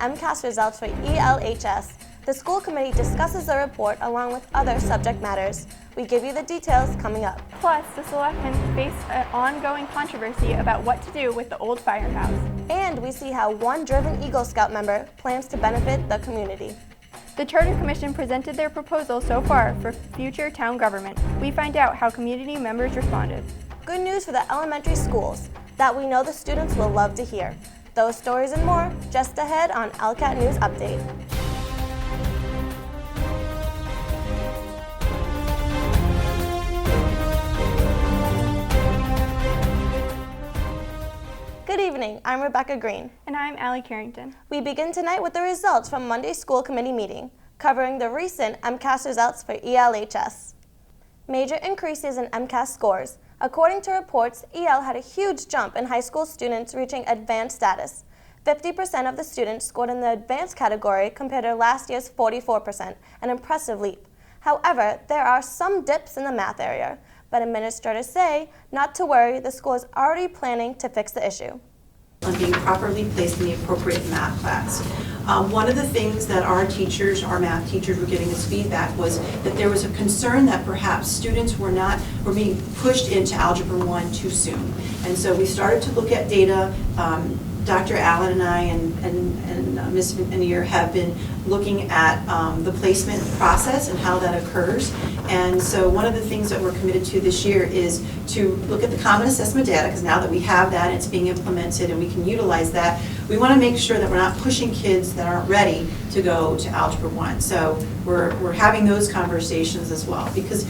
MCAS results for ELHS. The school committee discusses the report along with other subject matters. We give you the details coming up. Plus, the selectmen face an ongoing controversy about what to do with the old firehouse. And we see how one driven Eagle Scout member plans to benefit the community. The Charter Commission presented their proposal so far for future town government. We find out how community members responded. Good news for the elementary schools that we know the students will love to hear. Those stories and more just ahead on ELCAT News Update. Good evening, I'm Rebecca Green. And I'm Allie Carrington. We begin tonight with the results from Monday's school committee meeting, covering the recent MCAS results for ELHS. Major increases in MCAS scores. According to reports, EL had a huge jump in high school students reaching advanced status. 50% of the students scored in the advanced category compared to last year's 44%, an impressive leap. However, there are some dips in the math area, but administrators say not to worry, the school is already planning to fix the issue. On being properly placed in the appropriate math class. One of the things that our math teachers were giving us feedback was that there was a concern that perhaps students were being pushed into Algebra 1 too soon. And so we started to look at data. Dr. Allen and I and Ms. Veneer have been looking at the placement process and how that occurs. And so one of the things that we're committed to this year is to look at the common assessment data, because now that we have that and it's being implemented and we can utilize that, we want to make sure that we're not pushing kids that aren't ready to go to Algebra 1. So we're having those conversations as well, because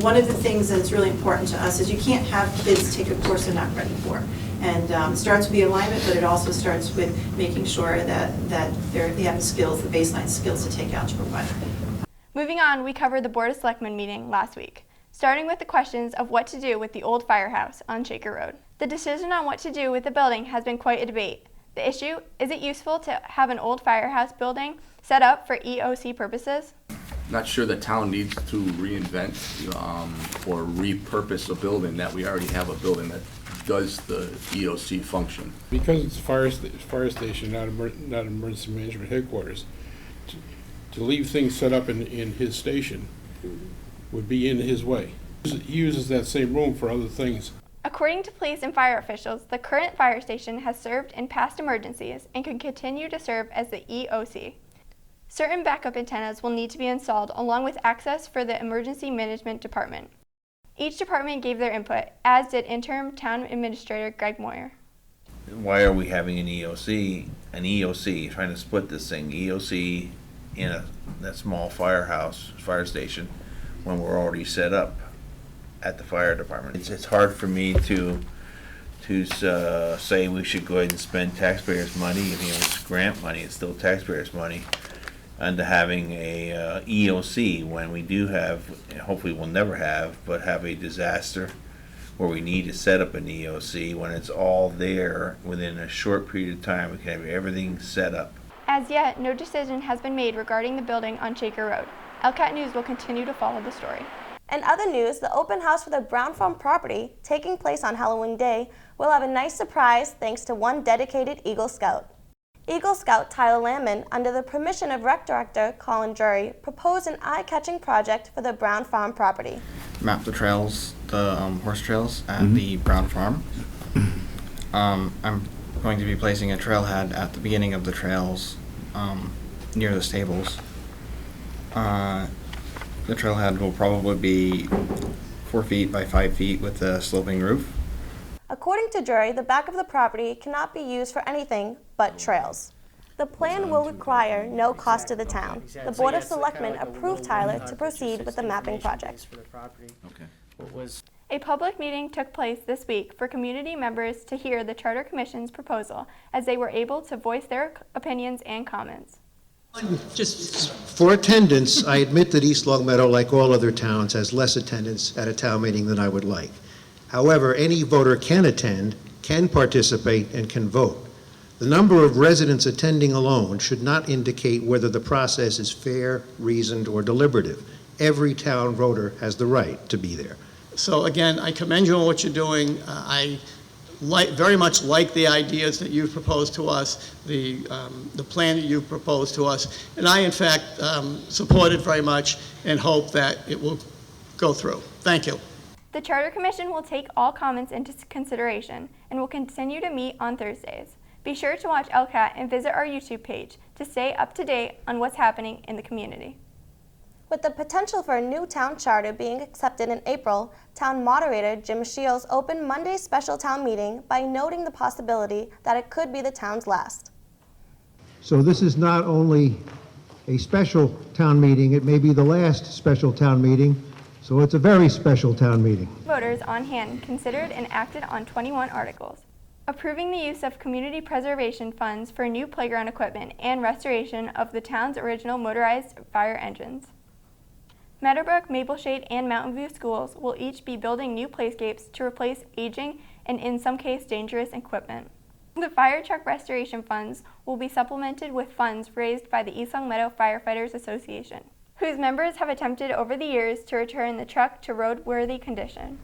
one of the things that's really important to us is you can't have kids take a course they're not ready for. And it starts with the alignment, but it also starts with making sure that they have the skills, the baseline skills to take Algebra 1. Moving on, we covered the Board of Selectmen meeting last week, starting with the questions of what to do with the old firehouse on Shaker Road. The decision on what to do with the building has been quite a debate. The issue, is it useful to have an old firehouse building set up for EOC purposes? Not sure the town needs to reinvent or repurpose a building that we already have a building that does the EOC function. Because it's fire station, not emergency management headquarters, to leave things set up in his station would be in his way. He uses that same room for other things. According to police and fire officials, the current fire station has served in past emergencies and can continue to serve as the EOC. Certain backup antennas will need to be installed along with access for the Emergency Management Department. Each department gave their input, as did interim town administrator Greg Moyer. Why are we having an EOC? An EOC, trying to split this thing, EOC in that small fire station, when we're already set up at the fire department. It's hard for me to say we should go ahead and spend taxpayers' money. It's grant money, it's still taxpayers' money, and to having a EOC when we do have, hopefully we'll never have, but have a disaster where we need to set up an EOC when it's all there within a short period of time. We can have everything set up. As yet, no decision has been made regarding the building on Shaker Road. ELCAT News will continue to follow the story. In other news, the open house for the Brown Farm property, taking place on Halloween Day, will have a nice surprise thanks to one dedicated Eagle Scout. Eagle Scout Tyler Landman, under the permission of Rec Director Colin Drury, proposed an eye-catching project for the Brown Farm property. Map the trails, the horse trails at the Brown Farm. I'm going to be placing a trailhead at the beginning of the trails near the stables. The trailhead will probably be 4 feet by 5 feet with a sloping roof. According to Drury, the back of the property cannot be used for anything but trails. The plan will require no cost to the town. The Board of Selectmen approved Tyler to proceed with the mapping project. A public meeting took place this week for community members to hear the Charter Commission's proposal, as they were able to voice their opinions and comments. Just for attendance, I admit that East Longmeadow, like all other towns, has less attendance at a town meeting than I would like. However, any voter can attend, can participate, and can vote. The number of residents attending alone should not indicate whether the process is fair, reasoned, or deliberative. Every town voter has the right to be there. So again, I commend you on what you're doing. very much like the ideas that you've proposed to us, the plan that you've proposed to us, and I, in fact, support it very much and hope that it will go through. Thank you. The Charter Commission will take all comments into consideration and will continue to meet on Thursdays. Be sure to watch ELCAT and visit our YouTube page to stay up to date on what's happening in the community. With the potential for a new town charter being accepted in April, Town Moderator Jim Shields opened Monday's special town meeting by noting the possibility that it could be the town's last. So this is not only a special town meeting, it may be the last special town meeting, so it's a very special town meeting. Voters on hand considered and acted on 21 articles, approving the use of community preservation funds for new playground equipment and restoration of the town's original motorized fire engines. Meadowbrook, Mapleshade, and Mountain View schools will each be building new playscapes to replace aging and, in some cases, dangerous equipment. The fire truck restoration funds will be supplemented with funds raised by the East Long Meadow Firefighters Association, whose members have attempted over the years to return the truck to roadworthy condition.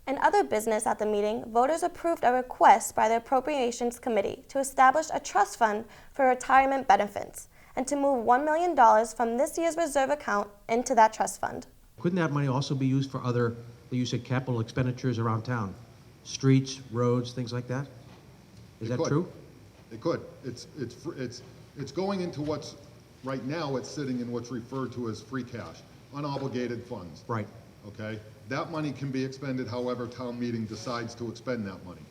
In other business at the meeting, voters approved a request by the Appropriations Committee to establish a trust fund for retirement benefits and to move $1 million from this year's reserve account into that trust fund. Couldn't that money also be used for other, you said capital expenditures around town? Streets, roads, things like that? Is that true? It could. It's going into what's, right now it's sitting in what's referred to as free cash, unobligated funds. Right. Okay? That money can be expended however town meeting decides to expend that money.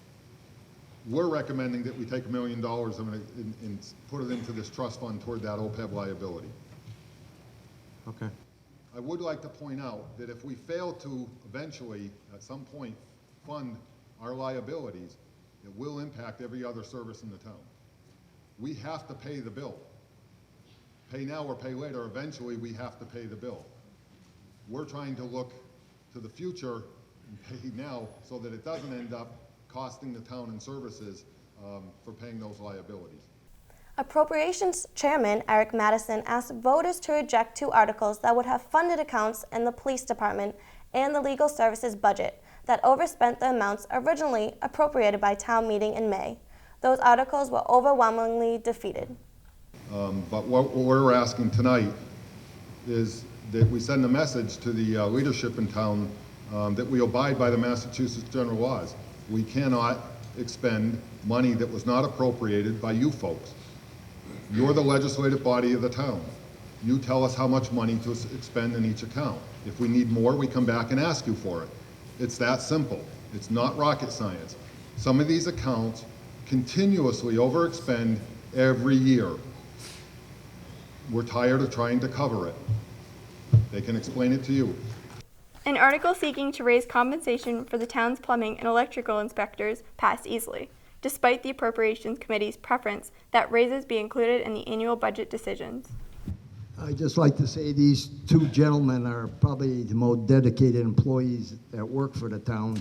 We're recommending that we take $1 million and put it into this trust fund toward that OPEB liability. Okay. I would like to point out that if we fail to eventually, at some point, fund our liabilities, it will impact every other service in the town. We have to pay the bill. Pay now or pay later, eventually we have to pay the bill. We're trying to look to the future and pay now so that it doesn't end up costing the town in services for paying those liabilities. Appropriations Chairman Eric Madison asked voters to reject 2 articles that would have funded accounts in the police department and the legal services budget that overspent the amounts originally appropriated by town meeting in May. Those articles were overwhelmingly defeated. But what we're asking tonight is that we send a message to the leadership in town that we abide by the Massachusetts general laws. We cannot expend money that was not appropriated by you folks. You're the legislative body of the town. You tell us how much money to expend in each account. If we need more, we come back and ask you for it. It's that simple. It's not rocket science. Some of these accounts continuously overexpend every year. We're tired of trying to cover it. They can explain it to you. An article seeking to raise compensation for the town's plumbing and electrical inspectors passed easily, despite the Appropriations Committee's preference that raises be included in the annual budget decisions. I'd just like to say these 2 gentlemen are probably the most dedicated employees that work for the town,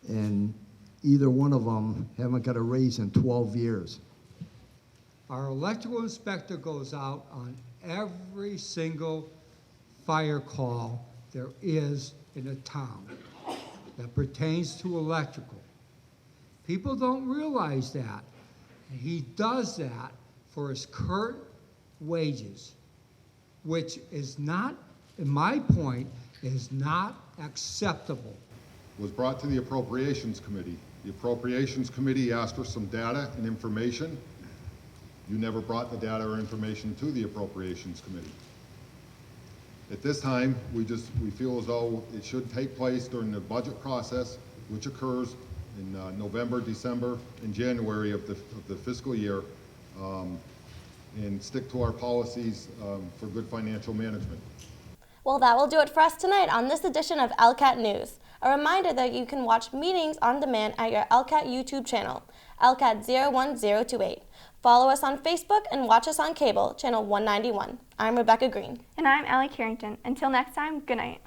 and either one of them haven't got a raise in 12 years. Our electrical inspector goes out on every single fire call there is in a town that pertains to electrical. People don't realize that. And he does that for his current wages, which is not, in my point, is not acceptable. Was brought to the Appropriations Committee. The Appropriations Committee asked for some data and information. You never brought the data or information to the Appropriations Committee. At this time, we feel as though it should take place during the budget process, which occurs in November, December, and January of the fiscal year, and stick to our policies for good financial management. Well, that will do it for us tonight on this edition of ELCAT News. A reminder that you can watch meetings on demand at your ELCAT YouTube channel, ELCAT 01028. Follow us on Facebook and watch us on cable, channel 191. I'm Rebecca Green. And I'm Allie Carrington. Until next time, good night.